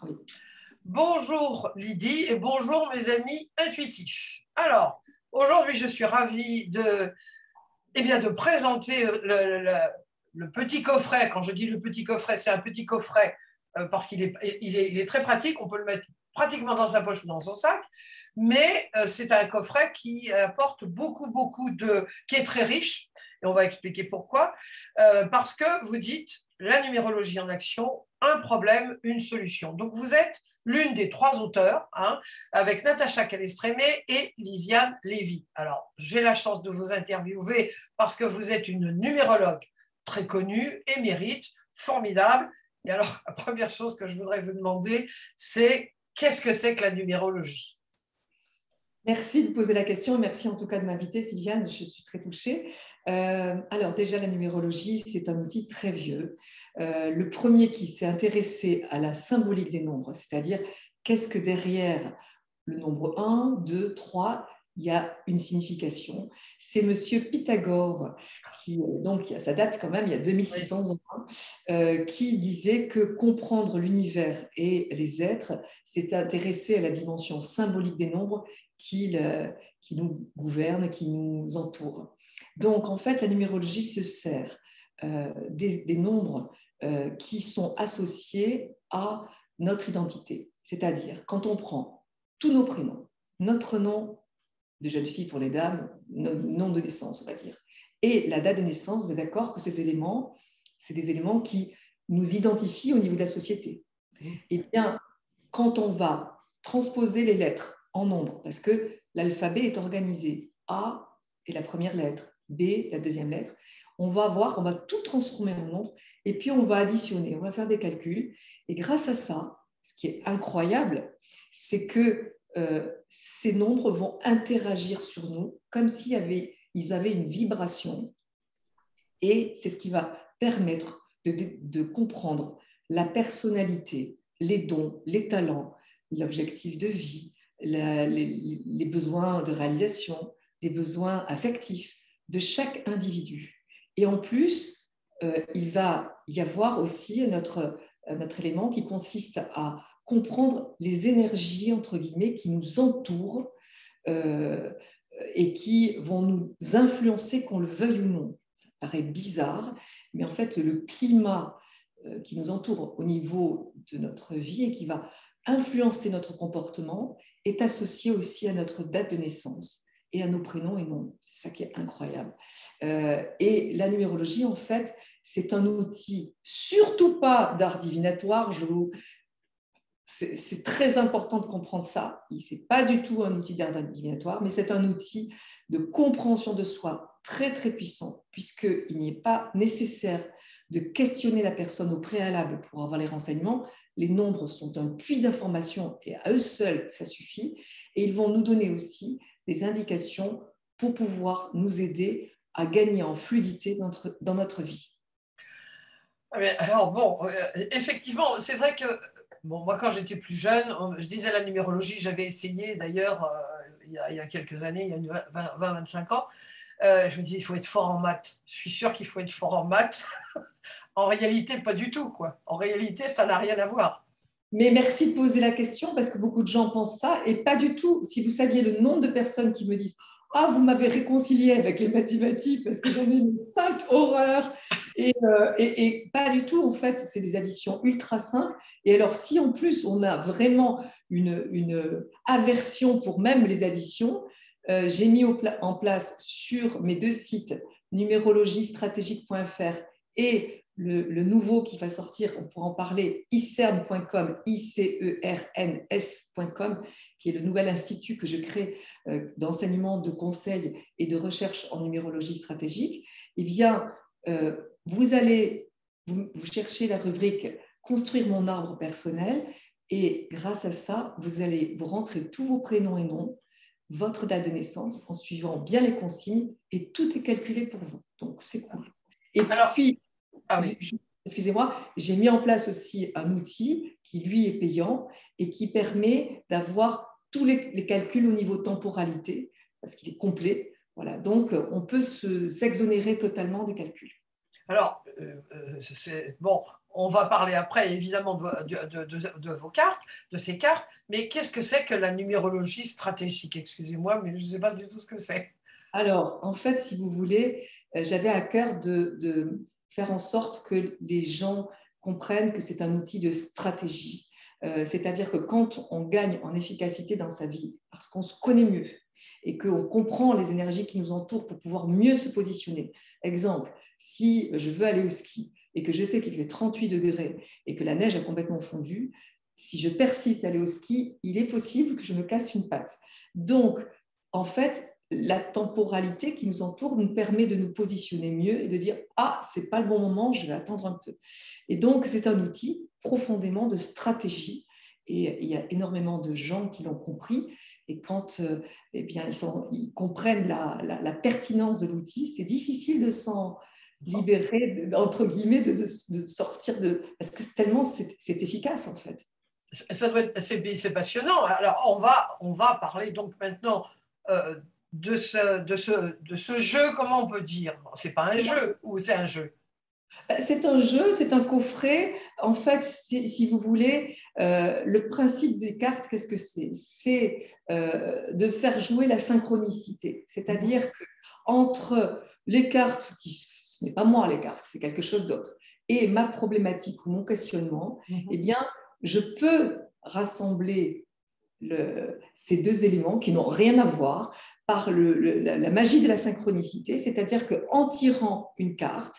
Oui. Bonjour Lydie et bonjour mes amis intuitifs. Alors, aujourd'hui, je suis ravie de présenter le petit coffret. Quand je dis le petit coffret, c'est un petit coffret parce qu'il est très pratique. On peut le mettre pratiquement dans sa poche ou dans son sac, mais c'est un coffret qui apporte qui est très riche, et on va expliquer pourquoi. Parce que vous dites la numérologie en action, un problème, une solution. Donc vous êtes l'une des 3 auteurs, avec Natacha Calestrémé et Lisiane Lévy. Alors, j'ai la chance de vous interviewer parce que vous êtes une numérologue très connue, émérite, formidable. Et alors, la première chose que je voudrais vous demander, c'est qu'est-ce que c'est que la numérologie? Merci de poser la question. Merci en tout cas de m'inviter, Sylviane. Je suis très touchée. Alors déjà, la numérologie, c'est un outil très vieux. Le premier qui s'est intéressé à la symbolique des nombres, c'est-à-dire qu'est-ce que derrière le nombre 1, 2, 3, il y a une signification. C'est Monsieur Pythagore, donc ça date quand même, il y a 2600 ans, qui disait que comprendre l'univers et les êtres, c'est intéresser à la dimension symbolique des nombres qui nous gouvernent, qui nous entourent. Donc, en fait, la numérologie se sert des nombres qui sont associés à notre identité. C'est-à-dire, quand on prend tous nos prénoms, notre nom de jeune fille pour les dames, nom de naissance, on va dire, et la date de naissance, vous êtes d'accord que ces éléments, c'est des éléments qui nous identifient au niveau de la société. Eh bien, quand on va transposer les lettres en nombres, parce que l'alphabet est organisé, A est la première lettre, B la deuxième lettre, on va tout transformer en nombres et puis on va additionner, on va faire des calculs. Et grâce à ça, ce qui est incroyable, c'est que ces nombres vont interagir sur nous comme s'ils avaient une vibration. Et c'est ce qui va permettre de comprendre la personnalité, les dons, les talents, l'objectif de vie, les besoins de réalisation, les besoins affectifs de chaque individu. Et en plus, il va y avoir aussi notre élément qui consiste à comprendre les énergies, entre guillemets, qui nous entourent et qui vont nous influencer, qu'on le veuille ou non. Ça paraît bizarre, mais en fait, le climat qui nous entoure au niveau de notre vie et qui va influencer notre comportement est associé aussi à notre date de naissance et à nos prénoms et noms. C'est ça qui est incroyable. Et la numérologie, en fait, c'est un outil, surtout pas d'art divinatoire. C'est très important de comprendre ça. Ce n'est pas du tout un outil d'art divinatoire, mais c'est un outil de compréhension de soi très, très puissant, puisqu'il n'est pas nécessaire de questionner la personne au préalable pour avoir les renseignements. Les nombres sont un puits d'informations et à eux seuls, ça suffit. Et ils vont nous donner aussi des indications pour pouvoir nous aider à gagner en fluidité dans notre vie. Alors bon, effectivement, c'est vrai que moi quand j'étais plus jeune, je disais la numérologie, j'avais essayé d'ailleurs il y a quelques années, il y a 20-25 ans, je me dis il faut être fort en maths. Je suis sûre qu'il faut être fort en maths. En réalité, pas du tout, quoi. En réalité, ça n'a rien à voir. Mais merci de poser la question parce que beaucoup de gens pensent ça et pas du tout. Si vous saviez le nombre de personnes qui me disent « Ah, vous m'avez réconcilié avec les mathématiques parce que j'en ai une sainte horreur !» et pas du tout, en fait, c'est des additions ultra simples. Et alors, si en plus on a vraiment une aversion pour même les additions, j'ai mis en place sur mes 2 sites, numérologiestratégique.fr et le nouveau qui va sortir, on pourra en parler, icern.com, ICERNS.com, qui est le nouvel institut que je crée d'enseignement, de conseil et de recherche en numérologie stratégique. Eh bien, vous allez vous chercher la rubrique « Construire mon arbre personnel » et grâce à ça, vous allez vous rentrer tous vos prénoms et noms, votre date de naissance en suivant bien les consignes et tout est calculé pour vous. Donc, c'est cool. Et puis, oui. Excusez-moi, j'ai mis en place aussi un outil qui, lui, est payant et qui permet d'avoir tous les calculs au niveau temporalité, parce qu'il est complet. Voilà, donc, on peut s'exonérer totalement des calculs. Alors, bon, on va parler après, évidemment, de vos cartes, de ces cartes. Mais qu'est-ce que c'est que la numérologie stratégique? Excusez-moi, mais je ne sais pas du tout ce que c'est. Alors, en fait, si vous voulez, j'avais à cœur de faire en sorte que les gens comprennent que c'est un outil de stratégie. C'est-à-dire que quand on gagne en efficacité dans sa vie, parce qu'on se connaît mieux et qu'on comprend les énergies qui nous entourent pour pouvoir mieux se positionner. Exemple, si je veux aller au ski et que je sais qu'il fait 38 degrés et que la neige a complètement fondu, si je persiste à aller au ski, il est possible que je me casse une patte. Donc, en fait, la temporalité qui nous entoure nous permet de nous positionner mieux et de dire ah, c'est pas le bon moment, je vais attendre un peu. Et donc c'est un outil profondément de stratégie et il y a énormément de gens qui l'ont compris et quand eh bien, ils comprennent la pertinence de l'outil, c'est difficile de s'en libérer, entre guillemets, de sortir de... Parce que tellement c'est efficace en fait. C'est passionnant. Alors, on va parler donc maintenant de ce jeu, comment on peut dire? C'est pas un jeu ou c'est un jeu? C'est un jeu, c'est un coffret. En fait, si vous voulez, le principe des cartes, qu'est-ce que c'est? C'est de faire jouer la synchronicité. C'est-à-dire qu'entre les cartes, ce n'est pas moi les cartes, c'est quelque chose d'autre, et ma problématique ou mon questionnement, eh bien, je peux rassembler ces deux éléments qui n'ont rien à voir par la magie de la synchronicité, c'est-à-dire qu'en tirant une carte,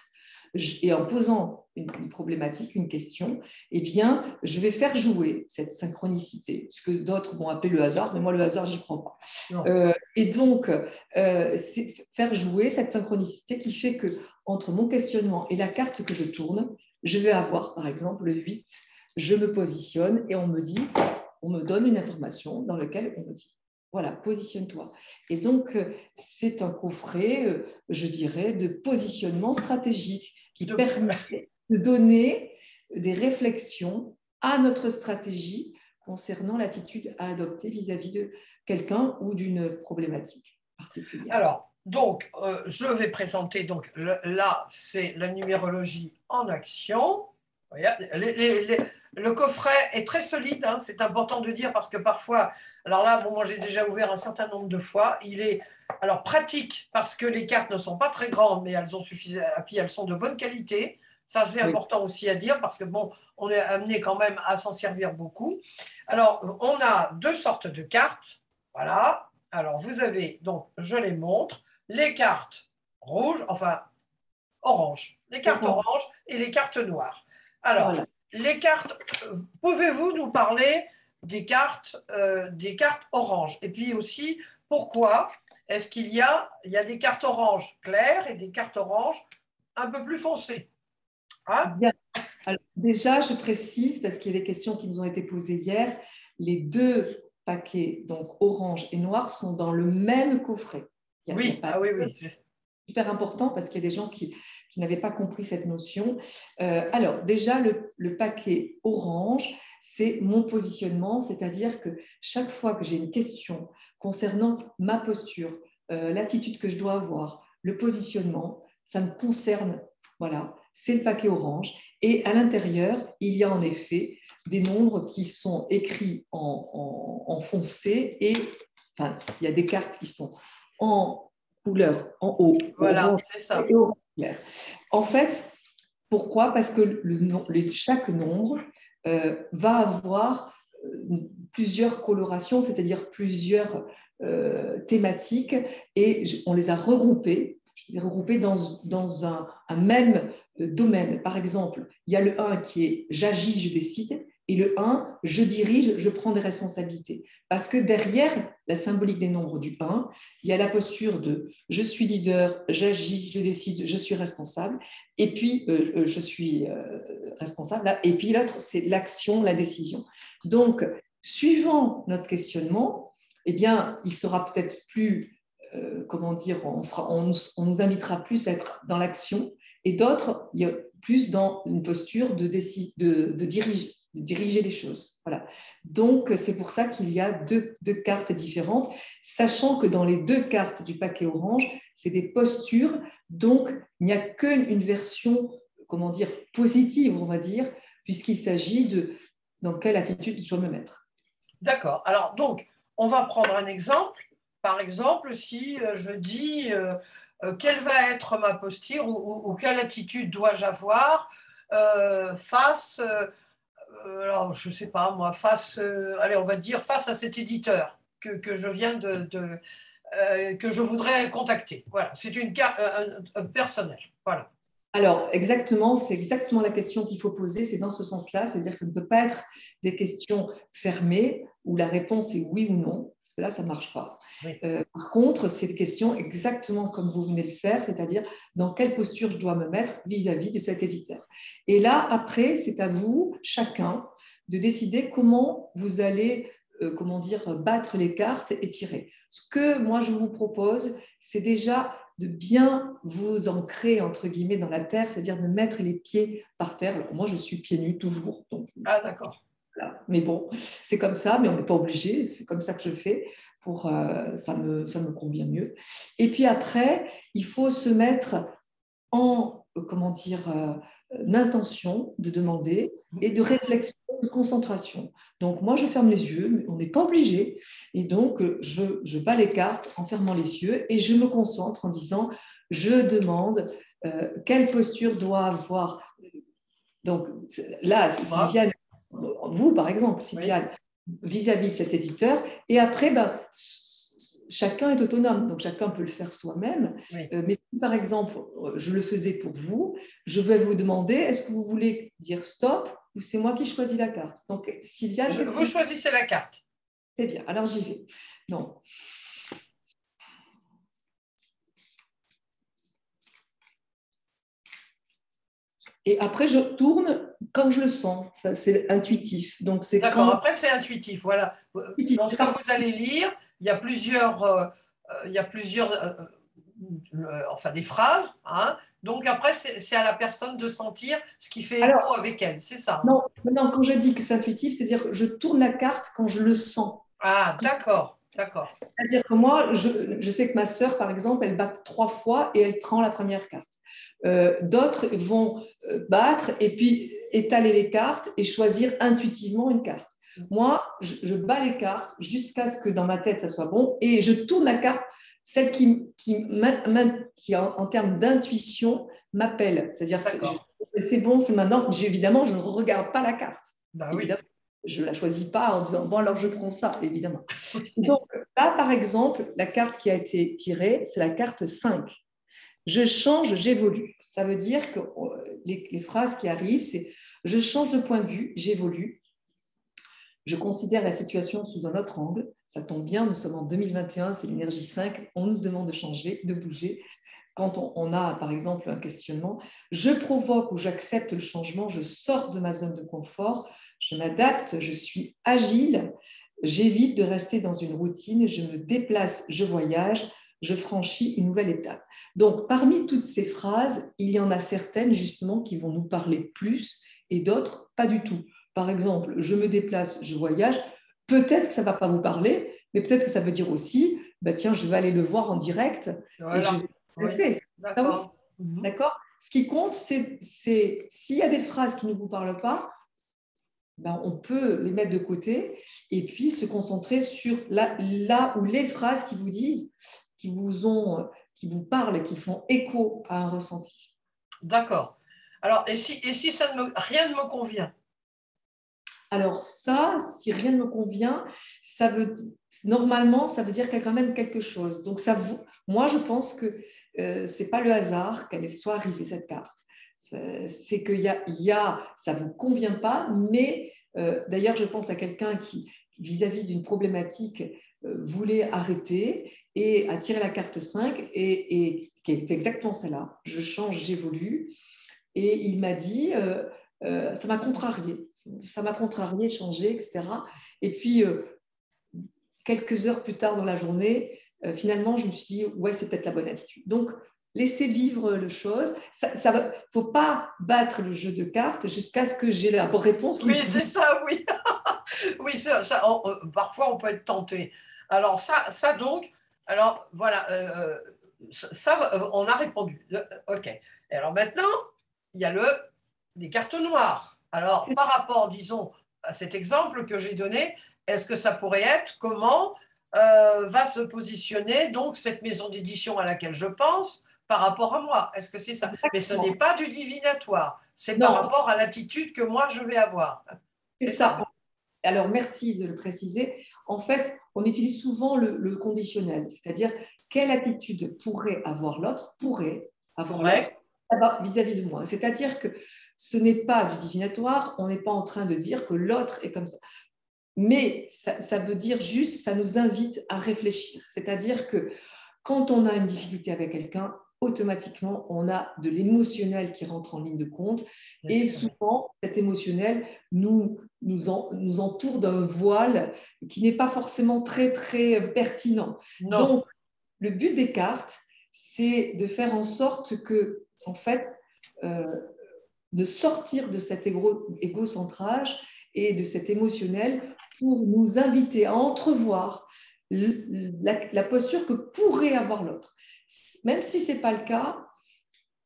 et en posant une problématique, une question, eh bien, je vais faire jouer cette synchronicité, ce que d'autres vont appeler le hasard, mais moi, le hasard, j'y crois pas. Et donc, c'est faire jouer cette synchronicité qui fait que entre mon questionnement et la carte que je tourne, je vais avoir, par exemple, le 8, je me positionne et on me donne une information dans laquelle on me dit voilà, positionne-toi. Et donc, c'est un coffret, je dirais, de positionnement stratégique qui permet de donner des réflexions à notre stratégie concernant l'attitude à adopter vis-à-vis de quelqu'un ou d'une problématique particulière. Alors, donc, je vais présenter, donc là, c'est la numérologie en action. Le coffret est très solide, hein, c'est important de dire parce que parfois, alors là, bon, moi j'ai déjà ouvert un certain nombre de fois, il est alors pratique parce que les cartes ne sont pas très grandes, mais elles ont suffisamment, puis elles sont de bonne qualité. Ça, c'est important aussi à dire parce que bon, on est amené quand même à s'en servir beaucoup. Alors, on a deux sortes de cartes, voilà. Alors, vous avez, donc, je les montre, les cartes rouges, enfin, orange, les cartes oranges et les cartes noires. Alors, voilà. Les cartes, pouvez-vous nous parler des cartes oranges? Et puis aussi, pourquoi est-ce qu'il y a des cartes oranges claires et des cartes oranges un peu plus foncées? Hein? Bien. Alors, déjà, je précise, parce qu'il y a des questions qui nous ont été posées hier, les deux paquets, donc orange et noir, sont dans le même coffret. Oui, oui. Super important parce qu'il y a des gens qui n'avaient pas compris cette notion. Alors, déjà, le paquet orange, c'est mon positionnement, c'est-à-dire que chaque fois que j'ai une question concernant ma posture, l'attitude que je dois avoir, le positionnement, ça me concerne. Voilà, c'est le paquet orange. Et à l'intérieur, il y a en effet des nombres qui sont écrits en foncé et enfin, il y a des cartes qui sont en couleur en haut. Voilà, c'est ça. En fait, pourquoi? Parce que chaque nombre va avoir plusieurs colorations, c'est-à-dire plusieurs thématiques, et on les a regroupées. Je les ai regroupés dans un même domaine. Par exemple, il y a le 1 qui est j'agis, je décide, et le 1, je dirige, je prends des responsabilités. Parce que derrière la symbolique des nombres du 1, il y a la posture de je suis leader, j'agis, je décide, je suis responsable, et puis je suis responsable, et puis l'autre, c'est l'action, la décision. Donc, suivant notre questionnement, eh bien, il sera peut-être plus comment dire, on nous invitera plus à être dans l'action et d'autres, il y a plus dans une posture de diriger les choses. Voilà. Donc, c'est pour ça qu'il y a deux cartes différentes, sachant que dans les deux cartes du paquet orange, c'est des postures, donc il n'y a qu'une version comment dire, positive, on va dire, puisqu'il s'agit de dans quelle attitude je dois me mettre. D'accord. Alors, donc, on va prendre un exemple. Par exemple, si je dis quelle va être ma posture ou quelle attitude dois-je avoir face, alors je ne sais pas moi, face, allez, on va dire face à cet éditeur que je viens que je voudrais contacter. Voilà, c'est une carte personnelle. Voilà. Alors, exactement, c'est exactement la question qu'il faut poser, c'est dans ce sens-là, c'est-à-dire que ça ne peut pas être des questions fermées où la réponse est oui ou non, parce que là, ça ne marche pas. Oui. Par contre, c'est des questions exactement comme vous venez de le faire, c'est-à-dire dans quelle posture je dois me mettre vis-à-vis de cet éditeur. Et là, après, c'est à vous, chacun, de décider comment vous allez comment dire, battre les cartes et tirer. Ce que moi, je vous propose, c'est déjà de bien vous ancrer, entre guillemets, dans la terre, c'est-à-dire de mettre les pieds par terre. Alors, moi, je suis pieds nus toujours. Donc, Ah, d'accord. voilà. Mais bon, c'est comme ça, mais on n'est pas obligé. C'est comme ça que je fais. Ça me convient mieux. Et puis après, il faut se mettre en, comment dire, intention de demander et de réflexion, de concentration. Donc, moi, je ferme les yeux, mais on n'est pas obligé. Et donc, je bats les cartes en fermant les yeux et je me concentre en disant, je demande quelle posture doit avoir. Donc, là, Sylviane, vous, par exemple, Sylviane, vis-à-vis de cet éditeur. Et après, ben, chacun est autonome, donc chacun peut le faire soi-même. Oui. Mais si, par exemple, je le faisais pour vous, je vais vous demander, est-ce que vous voulez dire stop ou c'est moi qui choisis la carte? Donc, Sylviane, Vous choisissez la carte. C'est bien, alors j'y vais. Non. Et après, je tourne quand je le sens. Enfin, c'est intuitif. Donc, c'est D'accord, quand... après c'est intuitif. Voilà. Lorsque vous allez lire, il y a enfin des phrases. Hein. Donc après, c'est à la personne de sentir ce qui fait écho Alors, avec elle. C'est ça. non, non, quand je dis que c'est intuitif, c'est-à-dire que je tourne la carte quand je le sens. Ah, d'accord, d'accord. C'est-à-dire que moi, je sais que ma sœur, par exemple, elle bat 3 fois et elle prend la première carte. D'autres vont battre et puis étaler les cartes et choisir intuitivement une carte. Moi, je bats les cartes jusqu'à ce que dans ma tête, ça soit bon et je tourne la carte, celle qui en termes d'intuition, m'appelle. C'est-à-dire, c'est bon, c'est maintenant. Évidemment, je ne regarde pas la carte. Bah oui. Évidemment. Je ne la choisis pas en disant, bon, alors je prends ça, évidemment. Donc, là, par exemple, la carte qui a été tirée, c'est la carte 5. Je change, j'évolue. Ça veut dire que les phrases qui arrivent, c'est je change de point de vue, j'évolue. Je considère la situation sous un autre angle. Ça tombe bien, nous sommes en 2021, c'est l'énergie 5. On nous demande de changer, de bouger. Quand on a, par exemple, un questionnement, je provoque ou j'accepte le changement, je sors de ma zone de confort, je m'adapte, je suis agile, j'évite de rester dans une routine, je me déplace, je voyage, je franchis une nouvelle étape. Donc, parmi toutes ces phrases, il y en a certaines, justement, qui vont nous parler plus et d'autres, pas du tout. Par exemple, je me déplace, je voyage, peut-être que ça ne va pas vous parler, mais peut-être que ça veut dire aussi, bah, tiens, je vais aller le voir en direct Voilà. et je vais c'est ça aussi. D'accord. Ce qui compte, c'est s'il y a des phrases qui ne vous parlent pas, ben, on peut les mettre de côté et puis se concentrer sur là où les phrases qui vous disent, qui vous parlent, qui font écho à un ressenti. D'accord. Alors, et si rien ne me convient? Alors ça, si rien ne me convient, normalement, ça veut dire qu'elle ramène quelque chose. Donc, moi, je pense que ce n'est pas le hasard qu'elle soit arrivée, cette carte. C'est qu'il ça ne vous convient pas, mais d'ailleurs, je pense à quelqu'un qui, vis-à-vis d'une problématique, voulait arrêter et a tiré la carte 5 et qui est exactement celle-là. Je change, j'évolue. Et il m'a dit, ça m'a contrarié. Ça m'a contrarié, changé, etc. Et puis, quelques heures plus tard dans la journée, finalement, je me suis dit, ouais, c'est peut-être la bonne attitude. Donc, laissez vivre le chose. Il ne faut pas battre le jeu de cartes jusqu'à ce que j'ai la bonne réponse. Oui, c'est ça, oui. Oui, parfois, on peut être tenté. Alors, ça donc, alors, voilà, ça, on a répondu. OK. Et alors maintenant, il y a les cartes noires. Alors, par rapport, disons, à cet exemple que j'ai donné, est-ce que ça pourrait être comment va se positionner donc cette maison d'édition à laquelle je pense par rapport à moi? Est-ce que c'est ça? Mais ce n'est pas du divinatoire, c'est par rapport à l'attitude que moi je vais avoir. C'est ça. Alors, merci de le préciser. En fait, on utilise souvent le conditionnel, c'est-à-dire quelle attitude pourrait avoir l'autre, vis-à-vis de moi. C'est-à-dire que ce n'est pas du divinatoire, on n'est pas en train de dire que l'autre est comme ça. Mais ça veut dire juste, ça nous invite à réfléchir. C'est-à-dire que quand on a une difficulté avec quelqu'un, automatiquement, on a de l'émotionnel qui rentre en ligne de compte. Et souvent, cet émotionnel nous entoure d'un voile qui n'est pas forcément très, très pertinent. Non. Donc, le but des cartes, c'est de faire en sorte que, en fait, de sortir de cet égocentrage et de cet émotionnel pour nous inviter à entrevoir la posture que pourrait avoir l'autre. Même si ce n'est pas le cas,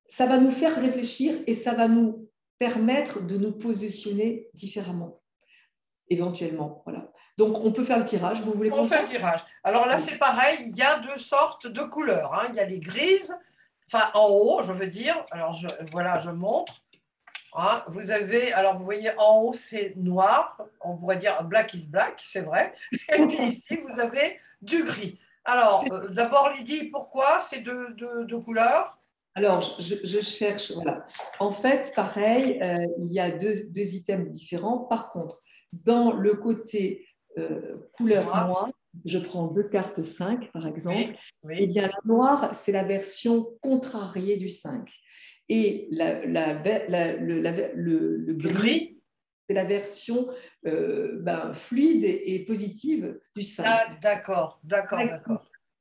ça va nous faire réfléchir et ça va nous permettre de nous positionner différemment, éventuellement. Voilà. Donc, on peut faire le tirage. Vous voulez qu'on fait le tirage? Alors là, c'est pareil, il y a 2 sortes de couleurs. Hein. Il y a les grises, enfin en haut, je veux dire. Alors, voilà, je montre. Hein, vous avez, alors vous voyez en haut c'est noir, on pourrait dire black is black, c'est vrai. Et puis ici vous avez du gris. Alors d'abord Lydie, pourquoi ces deux couleurs? Alors je cherche, voilà. En fait, pareil, il y a deux items différents. Par contre, dans le côté couleur noire, je prends 2 cartes 5 par exemple. Oui. Et bien la noire, c'est la version contrariée du 5. Et le gris, c'est la version fluide et positive du 5. Ah, d'accord.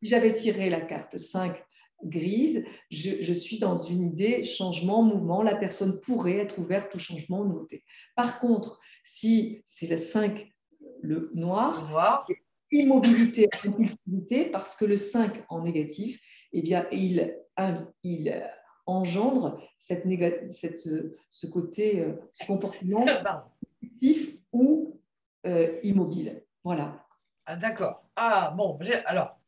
Si j'avais tiré la carte 5 grise, je suis dans une idée changement, mouvement. La personne pourrait être ouverte au changement, nouveauté. Par contre, si c'est le 5, le noir. C'est immobilité, impulsivité, parce que le 5 en négatif, eh bien, il engendre ce côté, ce comportement positif ou immobile. Voilà. Ah, d'accord. Ah, bon, alors,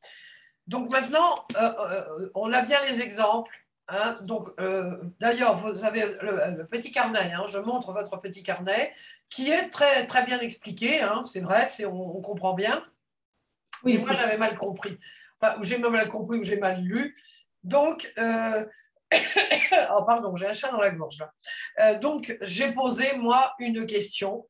donc maintenant, on a bien les exemples. Hein, donc, d'ailleurs, vous avez le petit carnet, hein, je montre votre petit carnet, qui est très, très bien expliqué, hein, c'est vrai, on comprend bien. Oui, mais moi, j'avais mal compris. Enfin, ou j'ai mal compris, ou j'ai mal lu. Donc, oh, pardon, j'ai un chat dans la gorge là. Donc, j'ai posé, moi, une question.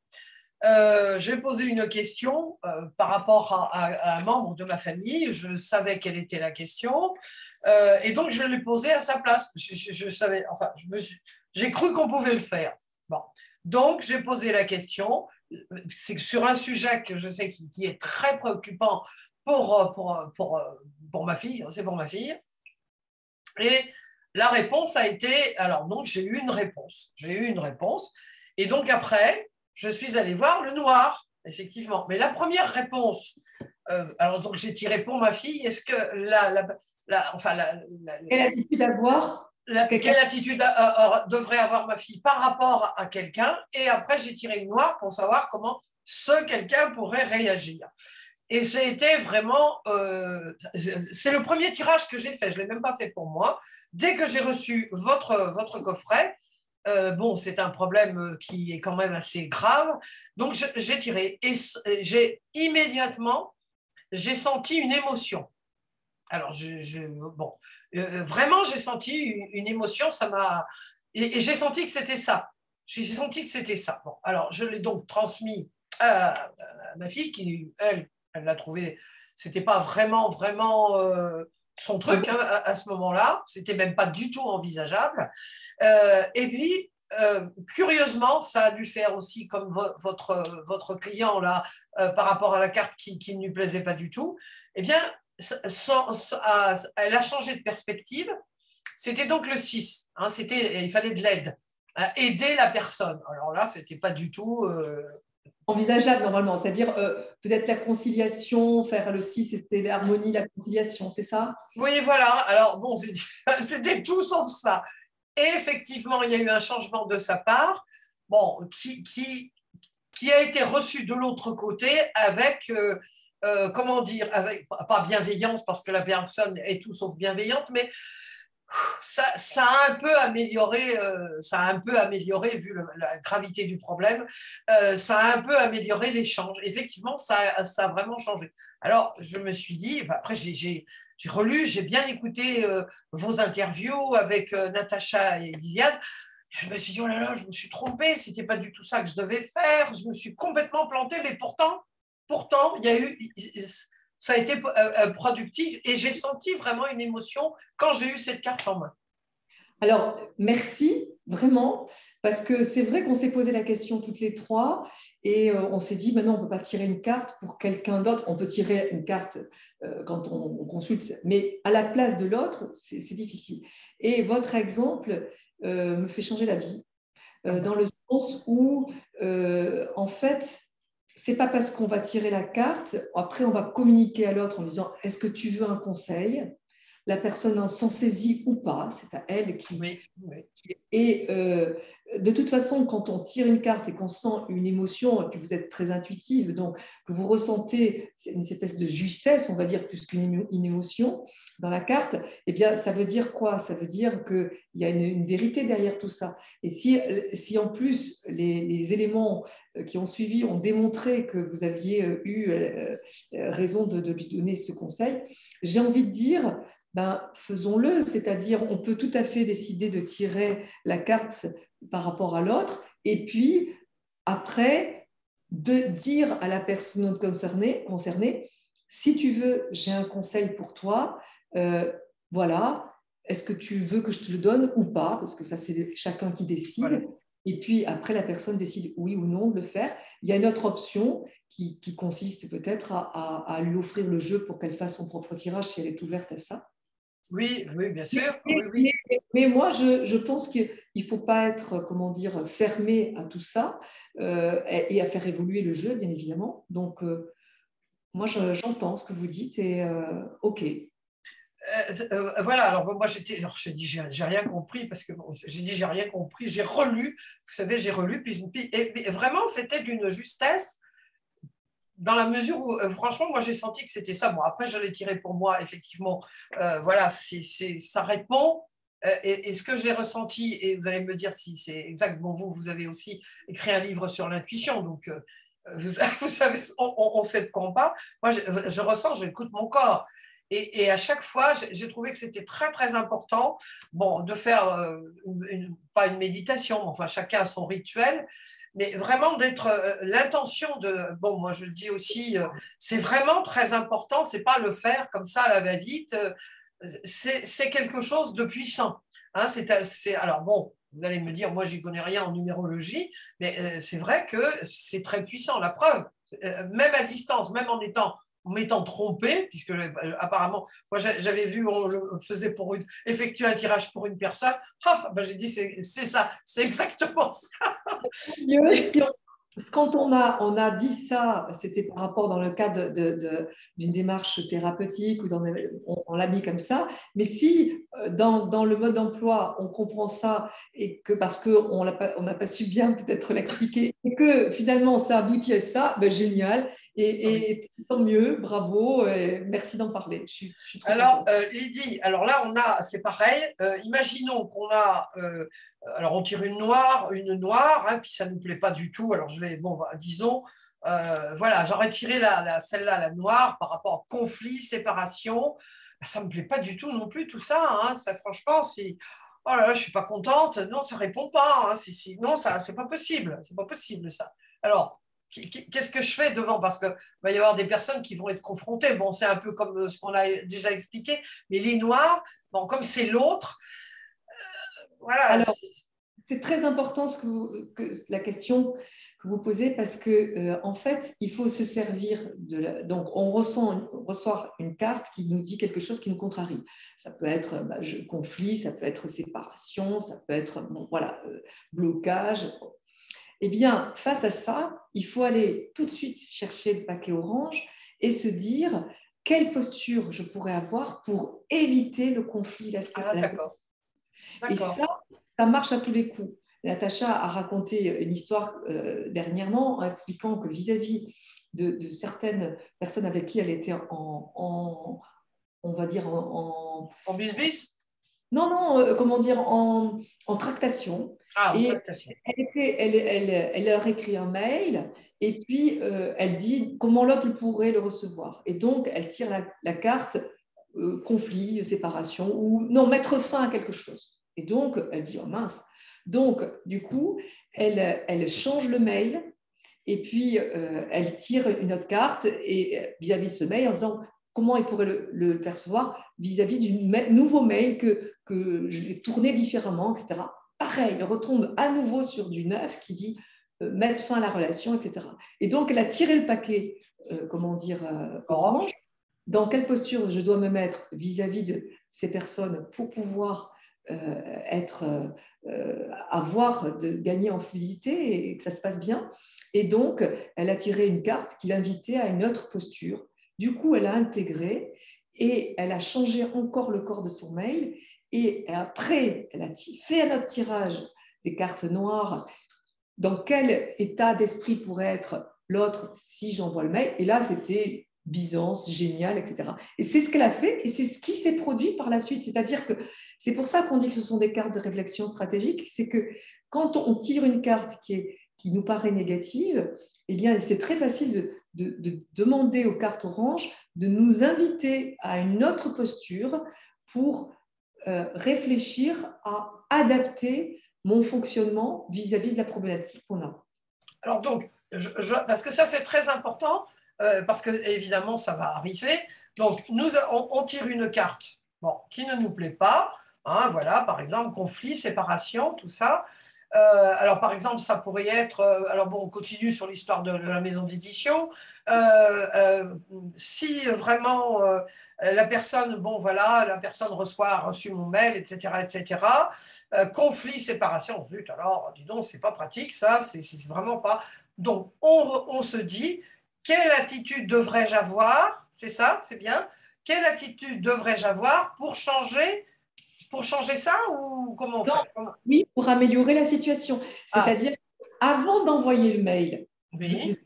J'ai posé une question par rapport à un membre de ma famille. Je savais quelle était la question. Et donc, je l'ai posée à sa place. Je savais, enfin, j'ai cru qu'on pouvait le faire. Bon. Donc, j'ai posé la question. C'est sur un sujet que je sais qui est très préoccupant pour ma fille. C'est pour ma fille. Et la réponse a été… Alors, donc, j'ai eu une réponse. Et donc, après, je suis allée voir le noir, effectivement. Mais la première réponse… alors, donc, j'ai tiré pour ma fille. Est-ce que quelle attitude avoir quelle attitude devrait avoir ma fille par rapport à quelqu'un? Et après, j'ai tiré une noire pour savoir comment ce quelqu'un pourrait réagir. Et c'était vraiment… c'est le premier tirage que j'ai fait. Je ne l'ai même pas fait pour moi. Dès que j'ai reçu votre coffret, bon, c'est un problème qui est quand même assez grave. Donc, j'ai tiré. Et immédiatement, j'ai senti une émotion. Alors, bon, vraiment, j'ai senti une émotion. Ça m'a… Et j'ai senti que c'était ça. J'ai senti que c'était ça. Bon, alors, je l'ai donc transmis à ma fille qui, elle l'a trouvé, c'était pas vraiment son truc hein, à ce moment-là, c'était même pas du tout envisageable. Et puis, curieusement, ça a dû faire aussi comme votre client là, par rapport à la carte qui ne lui plaisait pas du tout. Eh bien, elle a changé de perspective. C'était donc le 6. Hein, il fallait de l'aide, hein, aider la personne. Alors là, c'était pas du tout… envisageable normalement, c'est-à-dire peut-être la conciliation, faire le 6, c'est l'harmonie, la conciliation, c'est ça? Oui, voilà. Alors bon, c'était tout sauf ça. Et effectivement, il y a eu un changement de sa part, bon, qui a été reçu de l'autre côté avec, comment dire, avec, pas bienveillance, parce que la personne est tout sauf bienveillante, mais ça a un peu amélioré, vu la gravité du problème, ça a un peu amélioré l'échange. Effectivement, ça a vraiment changé. Alors, je me suis dit, après, j'ai relu, j'ai bien écouté vos interviews avec Natacha et Lisiane. Je me suis dit, oh là là, je me suis trompée, c'était pas du tout ça que je devais faire, je me suis complètement plantée, mais pourtant, il y a eu, ça a été productif et j'ai senti vraiment une émotion quand j'ai eu cette carte en main. Alors, merci, vraiment, parce que c'est vrai qu'on s'est posé la question toutes les trois et on s'est dit, maintenant, on ne peut pas tirer une carte pour quelqu'un d'autre. On peut tirer une carte quand on consulte, mais à la place de l'autre, c'est difficile. Et votre exemple me fait changer la vie, dans le sens où, en fait, c'est pas parce qu'on va tirer la carte, après on va communiquer à l'autre en disant, est-ce que tu veux un conseil? La personne s'en saisit ou pas, c'est à elle qui. Oui, oui. Et de toute façon, quand on tire une carte et qu'on sent une émotion, et puis vous êtes très intuitive, donc que vous ressentez une espèce de justesse, on va dire, plus qu'une émotion dans la carte, eh bien, ça veut dire quoi? Ça veut dire qu'il y a une vérité derrière tout ça. Et si en plus les éléments qui ont suivi ont démontré que vous aviez eu raison de lui donner ce conseil, j'ai envie de dire, ben, faisons-le, c'est-à-dire on peut tout à fait décider de tirer la carte par rapport à l'autre et puis après de dire à la personne concernée si tu veux, j'ai un conseil pour toi, voilà, est-ce que tu veux que je te le donne ou pas, parce que ça c'est chacun qui décide. Voilà. Et puis après, la personne décide oui ou non de le faire. Il y a une autre option qui consiste peut-être à lui offrir le jeu pour qu'elle fasse son propre tirage si elle est ouverte à ça. Oui, oui, bien sûr. Mais moi, je pense qu'il ne faut pas être, comment dire, fermé à tout ça et à faire évoluer le jeu, bien évidemment. Donc, moi, j'entends ce que vous dites et OK. Voilà, alors moi j'ai dit j'ai rien compris parce que bon, j'ai dit j'ai rien compris, j'ai relu, vous savez, j'ai relu, et vraiment c'était d'une justesse dans la mesure où franchement moi j'ai senti que c'était ça. Bon, après je l'ai tiré pour moi, effectivement, voilà, ça répond. Et ce que j'ai ressenti, et vous allez me dire si c'est exact, bon, vous avez aussi écrit un livre sur l'intuition, donc vous savez, on sait de quoi on parle. Moi, je ressens, j'écoute mon corps. Et à chaque fois, j'ai trouvé que c'était très, très important, bon, de faire, pas une méditation, enfin, chacun a son rituel, mais vraiment d'être l'intention de, bon, moi je le dis aussi, c'est vraiment très important, c'est pas le faire comme ça à la va-vite, c'est quelque chose de puissant. Hein, alors bon, vous allez me dire, moi je n'y connais rien en numérologie, mais c'est vrai que c'est très puissant. La preuve, même à distance, même en m'étant trompé, puisque apparemment, moi j'avais vu, on le faisait effectuer un tirage pour une personne, ben, j'ai dit c'est ça, c'est exactement ça. Mieux si quand on a dit ça, c'était par rapport dans le cadre d'une démarche thérapeutique ou on l'a mis comme ça. Mais si dans le mode d'emploi, on comprend ça et que parce qu'on n'a pas su bien peut-être l'expliquer et que finalement ça aboutit à ça, ben, génial. Et tant mieux, bravo, et merci d'en parler. Je suis trop alors, contente. Lydie, alors là, c'est pareil. Imaginons qu'on a, alors on tire une noire, hein, puis ça ne nous plaît pas du tout. Alors disons, voilà, j'aurais tiré celle-là, la noire, par rapport au conflit, séparation. Ça ne me plaît pas du tout non plus, tout ça. Hein, ça franchement, oh là là, je suis pas contente. Non, ça répond pas. Hein, non, ça, c'est pas possible. C'est pas possible ça. Alors, qu'est-ce que je fais devant? Parce qu'il va y avoir des personnes qui vont être confrontées. Bon, c'est un peu comme ce qu'on a déjà expliqué, mais les noirs, bon, comme c'est l'autre, voilà. Alors, c'est très important la question que vous posez parce que en fait, il faut se servir donc on reçoit une carte qui nous dit quelque chose qui nous contrarie. Ça peut être conflit, ça peut être séparation, ça peut être voilà, blocage. Eh bien, face à ça, il faut aller tout de suite chercher le paquet orange et se dire quelle posture je pourrais avoir pour éviter le conflit, D'accord. et ça, ça marche à tous les coups. Natacha a raconté une histoire dernièrement en expliquant que vis-à-vis de certaines personnes avec qui elle était on va dire, En bis. non, non, comment dire, en tractation. Ah, en Et tractation. elle leur écrit un mail et puis elle dit comment l'autre pourrait le recevoir. Et donc, elle tire la carte conflit, séparation ou non, mettre fin à quelque chose. Et donc, elle dit, oh mince. Donc, du coup, elle change le mail et puis elle tire une autre carte et vis-à-vis de ce mail en disant comment il pourrait le percevoir vis-à-vis du nouveau mail que je l'ai tourné différemment, etc. Pareil, elle retombe à nouveau sur du neuf qui dit mettre fin à la relation, etc. Et donc, elle a tiré le paquet, comment dire, orange. Dans quelle posture je dois me mettre vis-à-vis de ces personnes pour pouvoir gagner en fluidité et que ça se passe bien. Et donc, elle a tiré une carte qui l'invitait à une autre posture. Du coup, elle a intégré et elle a changé encore le corps de son mail. Et après, elle a fait un autre tirage des cartes noires. Dans quel état d'esprit pourrait être l'autre si j'envoie le mail? Et là, c'était Byzance, génial, etc. Et c'est ce qu'elle a fait et c'est ce qui s'est produit par la suite. C'est-à-dire que c'est pour ça qu'on dit que ce sont des cartes de réflexion stratégique. C'est que quand on tire une carte qui nous paraît négative, eh bien, c'est très facile de demander aux cartes oranges de nous inviter à une autre posture pour réfléchir à adapter mon fonctionnement vis-à-vis de la problématique qu'on a. Alors donc, parce que ça c'est très important, parce que évidemment ça va arriver. Donc on tire une carte bon, qui ne nous plaît pas, hein, voilà, par exemple conflit, séparation, tout ça. Alors par exemple ça pourrait être, alors bon on continue sur l'histoire de la maison d'édition. Si vraiment la personne, bon voilà, la personne a reçu mon mail, etc., etc. Conflit, séparation, zut, alors dis donc, c'est pas pratique, ça, c'est vraiment pas. Donc, on se dit, quelle attitude devrais-je avoir? C'est ça, c'est bien. Quelle attitude devrais-je avoir pour changer ça ou comment on Non, fait? oui, pour améliorer la situation. Ah, C'est-à-dire, avant d'envoyer le mail, oui,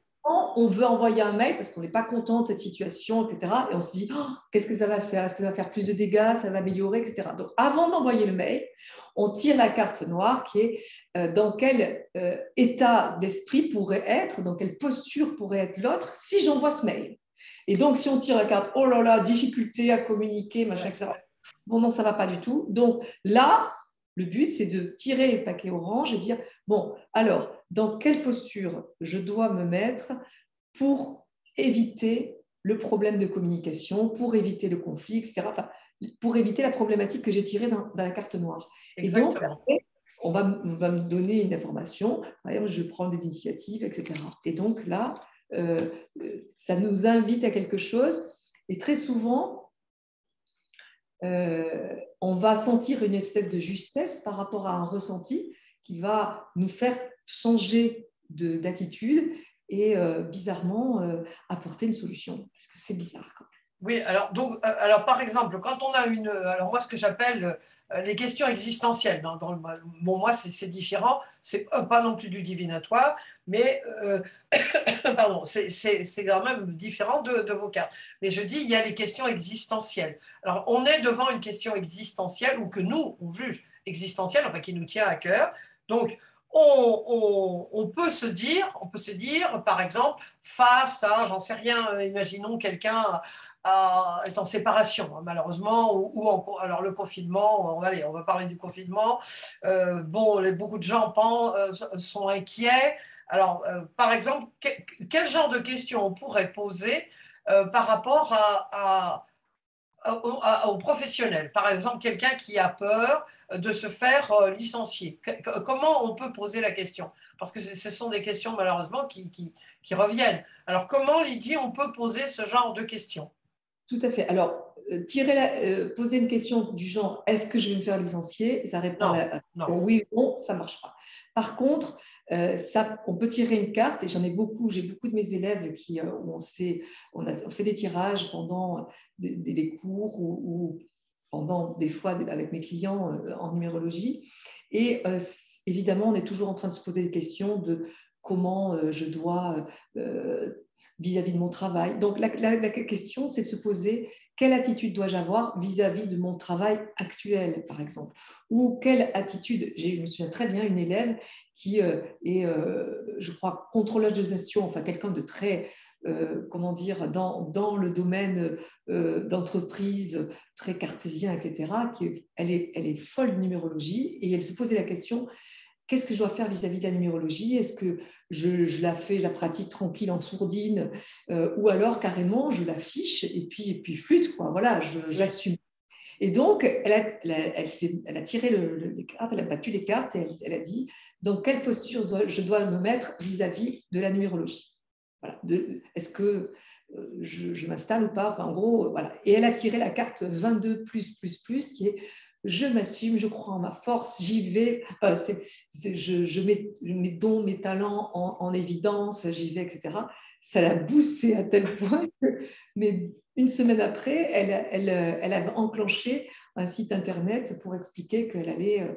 on veut envoyer un mail parce qu'on n'est pas content de cette situation, etc. Et on se dit, oh, qu'est-ce que ça va faire? Est-ce que ça va faire plus de dégâts? Ça va améliorer, etc. Donc, avant d'envoyer le mail, on tire la carte noire qui est dans quel état d'esprit pourrait être, dans quelle posture pourrait être l'autre si j'envoie ce mail. Et donc, si on tire la carte, oh là là, difficulté à communiquer, machin, etc. Bon, non, ça ne va pas du tout. Donc là, le but, c'est de tirer le paquet orange et dire, bon, alors, dans quelle posture je dois me mettre pour éviter le problème de communication, pour éviter le conflit, etc. Enfin, pour éviter la problématique que j'ai tirée dans la carte noire. exactement. Et donc, après, on va me donner une information, par exemple, je prends des initiatives, etc. Et donc là, ça nous invite à quelque chose. Et très souvent, on va sentir une espèce de justesse par rapport à un ressenti qui va nous faire changer d'attitude et bizarrement apporter une solution. Parce que c'est bizarre quand même. Oui, alors, donc, alors par exemple, quand on a une. Alors, moi, ce que j'appelle les questions existentielles, bon, moi, c'est différent, c'est pas non plus du divinatoire, mais pardon, c'est quand même différent de vos cartes. Mais je dis, il y a les questions existentielles. Alors, on est devant une question existentielle ou que nous, on juge existentielle, enfin, qui nous tient à cœur. Donc, on peut se dire, par exemple, face à, j'en sais rien, imaginons quelqu'un est en séparation, hein, malheureusement, alors le confinement, allez, on va parler du confinement. Bon, beaucoup de gens sont inquiets. Alors, par exemple, quel genre de questions on pourrait poser par rapport aux professionnels? Par exemple, quelqu'un qui a peur de se faire licencier. Comment on peut poser la question? Parce que ce sont des questions, malheureusement, qui reviennent. Alors, comment, Lydie, on peut poser ce genre de questions? Tout à fait. Alors, poser une question du genre est-ce que je vais me faire licencier? Ça répond Non, à non. oui ou non, ça ne marche pas. Par contre, on peut tirer une carte et j'en ai beaucoup, j'ai beaucoup de mes élèves où on fait des tirages pendant les cours ou pendant des fois avec mes clients en numérologie. Et évidemment, on est toujours en train de se poser des questions de comment je dois, vis-à-vis de mon travail. Donc, la question, c'est de se poser quelle attitude dois-je avoir vis-à-vis de mon travail actuel, par exemple, ou quelle attitude, je me souviens très bien, une élève qui est, je crois, contrôleur de gestion, enfin quelqu'un de très, comment dire, dans le domaine d'entreprise, très cartésien, etc., elle est folle de numérologie et elle se posait la question, qu'est-ce que je dois faire vis-à-vis de la numérologie? Est-ce que je la pratique tranquille en sourdine ou alors carrément je l'affiche et puis flûte, quoi. Voilà, j'assume. Et donc, elle a tiré les cartes, elle a battu les cartes et elle a dit dans quelle posture je dois me mettre vis-à-vis de la numérologie. Voilà. Est-ce que je m'installe ou pas? Enfin, en gros, voilà. Et elle a tiré la carte 22 qui est je m'assume, je crois en ma force, j'y vais, je mets mes dons, mes talents en évidence, j'y vais, etc. Ça l'a boosté à tel point que, mais une semaine après, elle avait enclenché un site internet pour expliquer qu'elle allait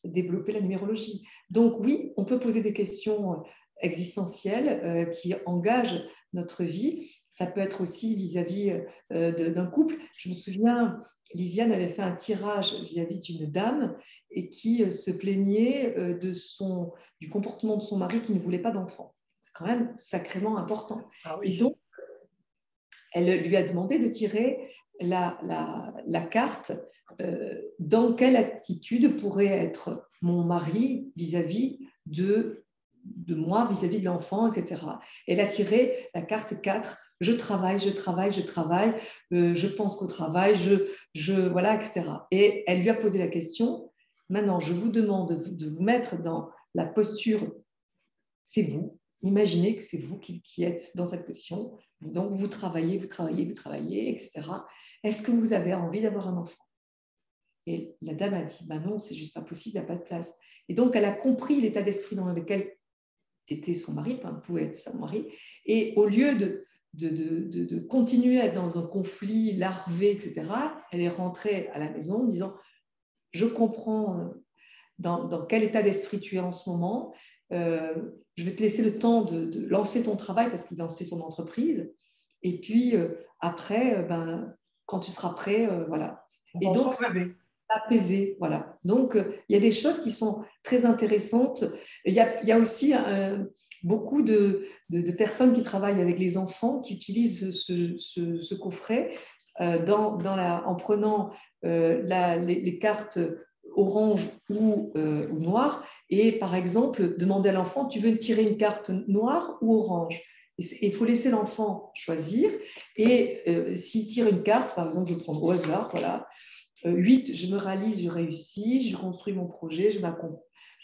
développer la numérologie. Donc oui, on peut poser des questions existentielles qui engagent notre vie. Ça peut être aussi vis-à-vis d'un couple. Je me souviens, Lisiane avait fait un tirage vis-à-vis d'une dame et qui se plaignait du comportement de son mari qui ne voulait pas d'enfant. C'est quand même sacrément important. Ah oui. Et donc, elle lui a demandé de tirer la carte dans quelle attitude pourrait être mon mari vis-à-vis de moi, vis-à-vis de l'enfant, etc. Elle a tiré la carte 4, je travaille, je pense qu'au travail, voilà, etc. Et elle lui a posé la question, maintenant, je vous demande de vous mettre dans la posture, c'est vous, imaginez que c'est vous qui êtes dans cette position, donc vous travaillez, etc. Est-ce que vous avez envie d'avoir un enfant? Et la dame a dit, ben non, c'est juste pas possible, il n'y a pas de place. Et donc, elle a compris l'état d'esprit dans lequel était son mari, enfin, pouvait être son mari, et au lieu de continuer à être dans un conflit larvé, etc., elle est rentrée à la maison en disant, je comprends dans quel état d'esprit tu es en ce moment, je vais te laisser le temps de lancer ton travail parce qu'il lançait son entreprise, et puis après, quand tu seras prêt, voilà. Et donc, ça apaisé, voilà. Donc, il y a des choses qui sont très intéressantes. Il y a aussi beaucoup de personnes qui travaillent avec les enfants qui utilisent ce coffret en prenant les cartes orange ou noire et par exemple demander à l'enfant, tu veux tirer une carte noire ou orange? Il faut laisser l'enfant choisir et s'il tire une carte, par exemple je prends au hasard, voilà, 8, je me réalise, je réussis, je construis mon projet, je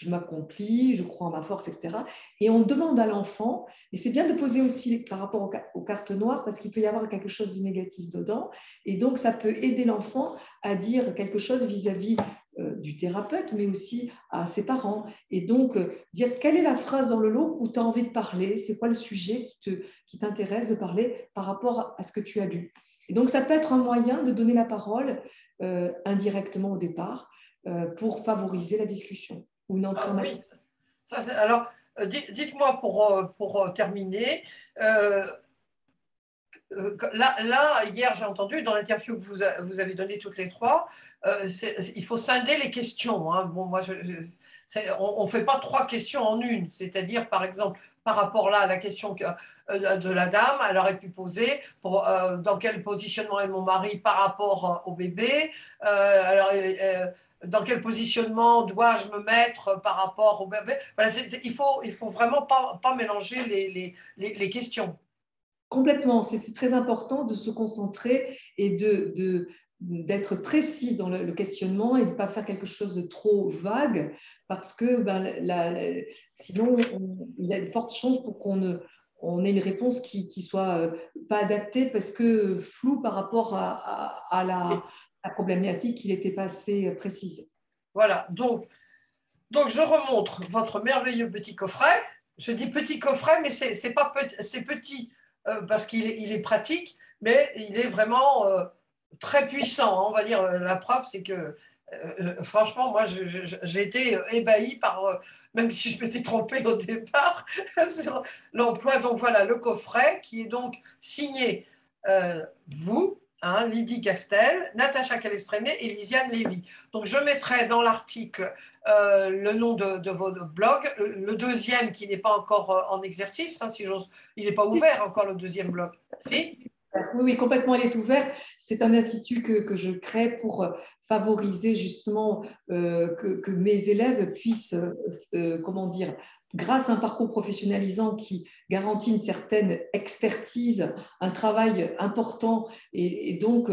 m'accomplis, je crois en ma force, etc. Et on demande à l'enfant, et c'est bien de poser aussi par rapport aux cartes noires, parce qu'il peut y avoir quelque chose de négatif dedans, et donc ça peut aider l'enfant à dire quelque chose vis-à-vis du thérapeute, mais aussi à ses parents. Et donc, dire quelle est la phrase dans le lot où tu as envie de parler, c'est quoi le sujet qui t'intéresse de parler par rapport à ce que tu as lu. Et donc, ça peut être un moyen de donner la parole indirectement au départ pour favoriser la discussion ou une entrée en matière. Alors, dites-moi pour terminer, hier, j'ai entendu dans l'interview que vous avez donnée toutes les trois, il faut scinder les questions. Hein. Bon, moi, on ne fait pas 3 questions en une. C'est-à-dire, par exemple, par rapport là à la question de la dame, elle aurait pu poser dans quel positionnement est mon mari par rapport au bébé. Dans quel positionnement dois-je me mettre par rapport au bébé. Voilà, il faut vraiment pas mélanger les questions. Complètement, c'est très important de se concentrer et d'être précis dans le questionnement et de ne pas faire quelque chose de trop vague parce que sinon, il y a de fortes chances pour on ait une réponse qui soit pas adaptée parce que floue par rapport à la problématique qui n'était pas assez précise. Voilà, donc je remontre votre merveilleux petit coffret. Je dis petit coffret, mais c'est pas c'est petit parce qu'il est pratique, mais il est vraiment très puissant. On va dire la preuve, c'est que Franchement, moi, j'ai été ébahie par, même si je m'étais trompée au départ, sur l'emploi. Donc voilà, le coffret qui est donc signé vous, hein, Lydie Castel, Natacha Calestrémé et Lisiane Lévy. Donc je mettrai dans l'article le nom de votre blog, le deuxième qui n'est pas encore en exercice, hein, si j'ose, il n'est pas ouvert encore le deuxième blog. Si? Oui, oui, complètement, elle est ouverte. C'est un institut que je crée pour favoriser justement que mes élèves puissent, comment dire, grâce à un parcours professionnalisant qui garantit une certaine expertise, un travail important, et donc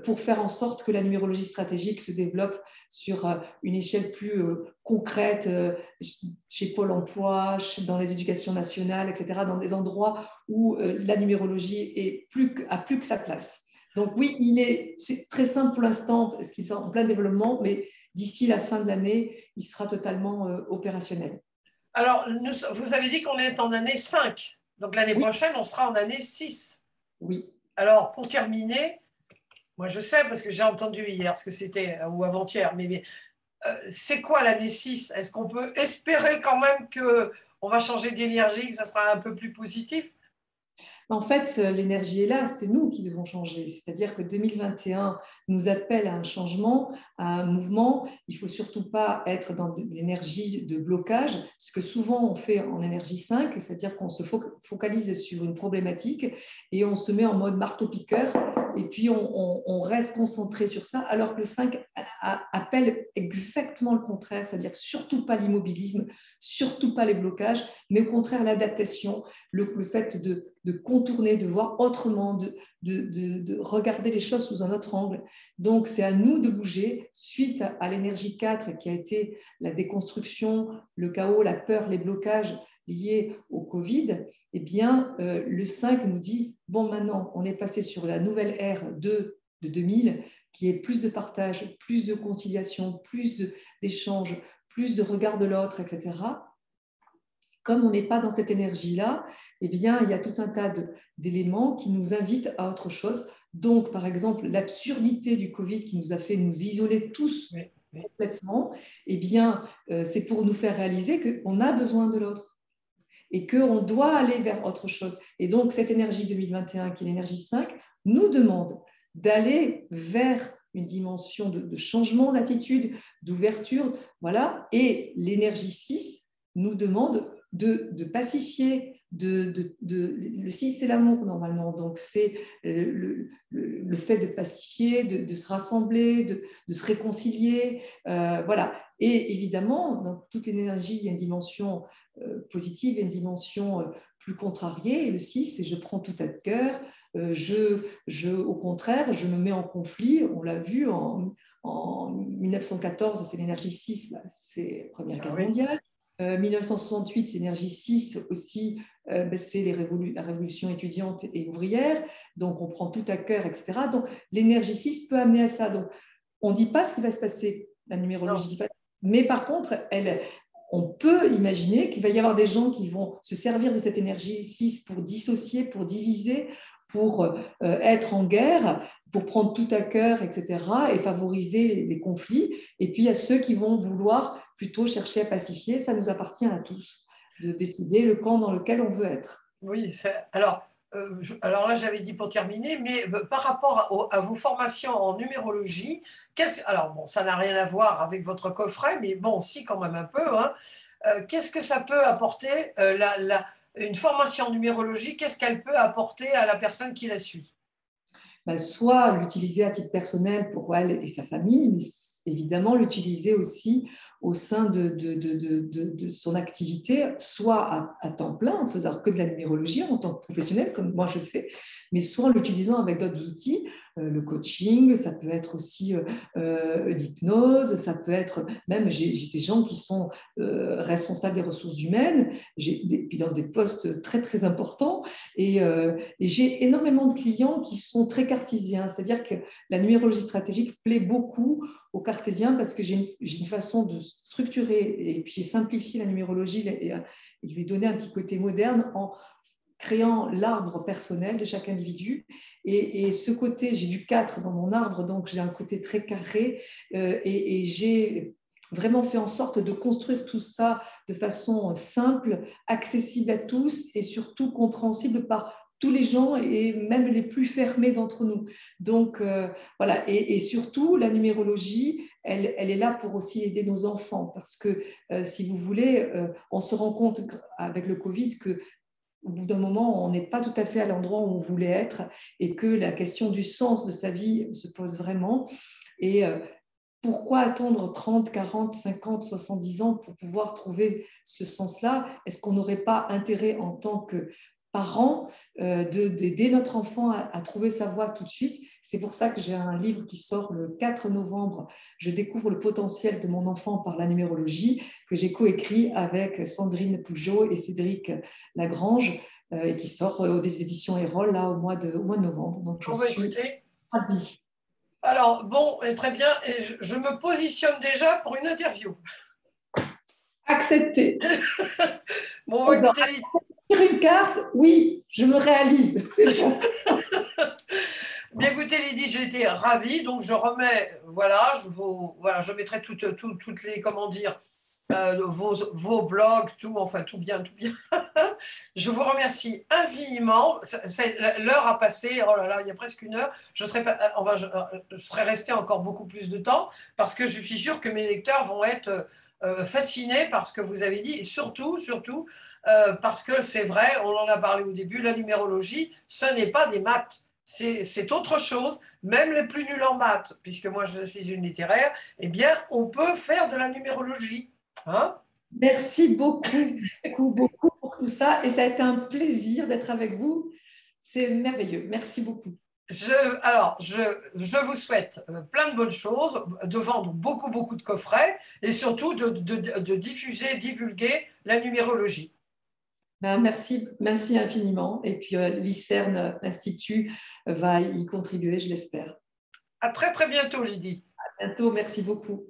pour faire en sorte que la numérologie stratégique se développe sur une échelle plus concrète, chez Pôle emploi, dans les éducations nationales, etc., dans des endroits où la numérologie a plus que sa place. Donc oui, c'est très simple pour l'instant parce qu'il est en plein développement, mais d'ici la fin de l'année, il sera totalement opérationnel. Alors, vous avez dit qu'on est en année 5. Donc l'année Oui, prochaine, on sera en année 6. oui. Alors, pour terminer, moi je sais parce que j'ai entendu hier ce que c'était, ou avant-hier, mais c'est quoi l'année 6? Est-ce qu'on peut espérer quand même qu'on va changer d'énergie, que ça sera un peu plus positif? En fait, l'énergie est là, c'est nous qui devons changer. C'est-à-dire que 2021 nous appelle à un changement, à un mouvement. Il ne faut surtout pas être dans l'énergie de blocage, ce que souvent on fait en énergie 5, c'est-à-dire qu'on se focalise sur une problématique et on se met en mode marteau-piqueur et puis on reste concentré sur ça, alors que le 5 appelle exactement le contraire, c'est-à-dire surtout pas l'immobilisme, surtout pas les blocages, mais au contraire l'adaptation, le fait de contourner, de voir autrement, de regarder les choses sous un autre angle. Donc, c'est à nous de bouger suite à l'énergie 4 qui a été la déconstruction, le chaos, la peur, les blocages liés au Covid. Eh bien, le 5 nous dit, bon, maintenant, on est passé sur la nouvelle ère de 2000, qui est plus de partage, plus de conciliation, plus d'échanges, plus de regard de l'autre, etc. Comme on n'est pas dans cette énergie-là, eh bien, il y a tout un tas d'éléments qui nous invitent à autre chose. Donc, par exemple, l'absurdité du Covid qui nous a fait nous isoler tous Oui, oui. complètement, eh bien, c'est pour nous faire réaliser qu'on a besoin de l'autre et qu'on doit aller vers autre chose. Et donc, cette énergie 2021, qui est l'énergie 5, nous demande d'aller vers une dimension de changement d'attitude, d'ouverture, voilà. Et l'énergie 6 nous demande de pacifier, le 6, c'est l'amour normalement, donc c'est le fait de pacifier, de se rassembler, de se réconcilier, voilà. Et évidemment, dans toute l'énergie, il y a une dimension positive et une dimension plus contrariée. Et le 6, c'est je prends tout à cœur, au contraire, je me mets en conflit. On l'a vu en 1914, c'est l'énergie 6, bah, c'est la Première Ah Guerre oui. mondiale. 1968, c'est l'énergie 6 aussi, bah, c'est la révolution étudiante et ouvrière. Donc, on prend tout à cœur, etc. Donc, l'énergie 6 peut amener à ça. Donc, on ne dit pas ce qui va se passer, la numérologie Non. ne dit pas. Mais par contre, on peut imaginer qu'il va y avoir des gens qui vont se servir de cette énergie 6 pour dissocier, pour diviser, pour être en guerre, pour prendre tout à cœur, etc., et favoriser les conflits. Et puis, il y a ceux qui vont vouloir plutôt chercher à pacifier. Ça nous appartient à tous de décider le camp dans lequel on veut être. Oui, alors là, j'avais dit pour terminer, mais par rapport à vos formations en numérologie, alors bon, ça n'a rien à voir avec votre coffret, mais bon, si quand même un peu, hein. Qu'est-ce que ça peut apporter, une formation en numérologie, qu'est-ce qu'elle peut apporter à la personne qui la suit? Ben, soit l'utiliser à titre personnel pour elle et sa famille, mais évidemment l'utiliser aussi au sein de son activité, soit à temps plein, en faisant que de la numérologie en tant que professionnel, comme moi je fais, mais soit en l'utilisant avec d'autres outils, le coaching, ça peut être aussi l'hypnose, ça peut être même, j'ai des gens qui sont responsables des ressources humaines, puis dans des postes très très importants, et j'ai énormément de clients qui sont très cartésiens, c'est-à-dire que la numérologie stratégique plaît beaucoup aux cartésiens parce que j'ai une façon de structurer et puis j'ai simplifié la numérologie et je lui ai donné un petit côté moderne en créant l'arbre personnel de chaque individu. Et ce côté, j'ai du 4 dans mon arbre, donc j'ai un côté très carré, et j'ai vraiment fait en sorte de construire tout ça de façon simple, accessible à tous et surtout compréhensible par tous les gens et même les plus fermés d'entre nous. Donc voilà, et surtout la numérologie, elle est là pour aussi aider nos enfants parce que si vous voulez, on se rend compte avec le Covid que au bout d'un moment, on n'est pas tout à fait à l'endroit où on voulait être et que la question du sens de sa vie se pose vraiment. Et pourquoi attendre 30, 40, 50, 70 ans pour pouvoir trouver ce sens-là? Est-ce qu'on n'aurait pas intérêt en tant que parents d'aider notre enfant à trouver sa voie tout de suite? C'est pour ça que j'ai un livre qui sort le 4 novembre. Je découvre le potentiel de mon enfant par la numérologie, que j'ai coécrit avec Sandrine Pougeot et Cédric Lagrange, et qui sort des éditions Erol là, au mois de novembre. Donc, j'en On va suis écouter. ravie. Alors, bon, et très bien, et je me positionne déjà pour une interview. Accepté. Bon, on va écouter les... Tire une carte, oui, je me réalise, c'est bon. Bien écoutez, Lydie, j'ai été ravie, donc je remets, voilà, je mettrai toutes les, comment dire, vos blogs, tout, enfin tout bien, tout bien. Je vous remercie infiniment. L'heure a passé, oh là là, il y a presque une heure. Je serais resté encore beaucoup plus de temps parce que je suis sûre que mes lecteurs vont être fascinés par ce que vous avez dit et surtout, parce que c'est vrai, on en a parlé au début, la numérologie, ce n'est pas des maths. C'est autre chose, même les plus nuls en maths, puisque moi je suis une littéraire, eh bien on peut faire de la numérologie. Hein? Merci beaucoup, beaucoup, beaucoup pour tout ça. Et ça a été un plaisir d'être avec vous. C'est merveilleux. Merci beaucoup. Je vous souhaite plein de bonnes choses, de vendre beaucoup, beaucoup de coffrets et surtout de diffuser, divulguer la numérologie. Ben, merci, merci infiniment. Et puis l'ICERN, l'Institut, va y contribuer, je l'espère. À très, très bientôt, Lydie. À bientôt. Merci beaucoup.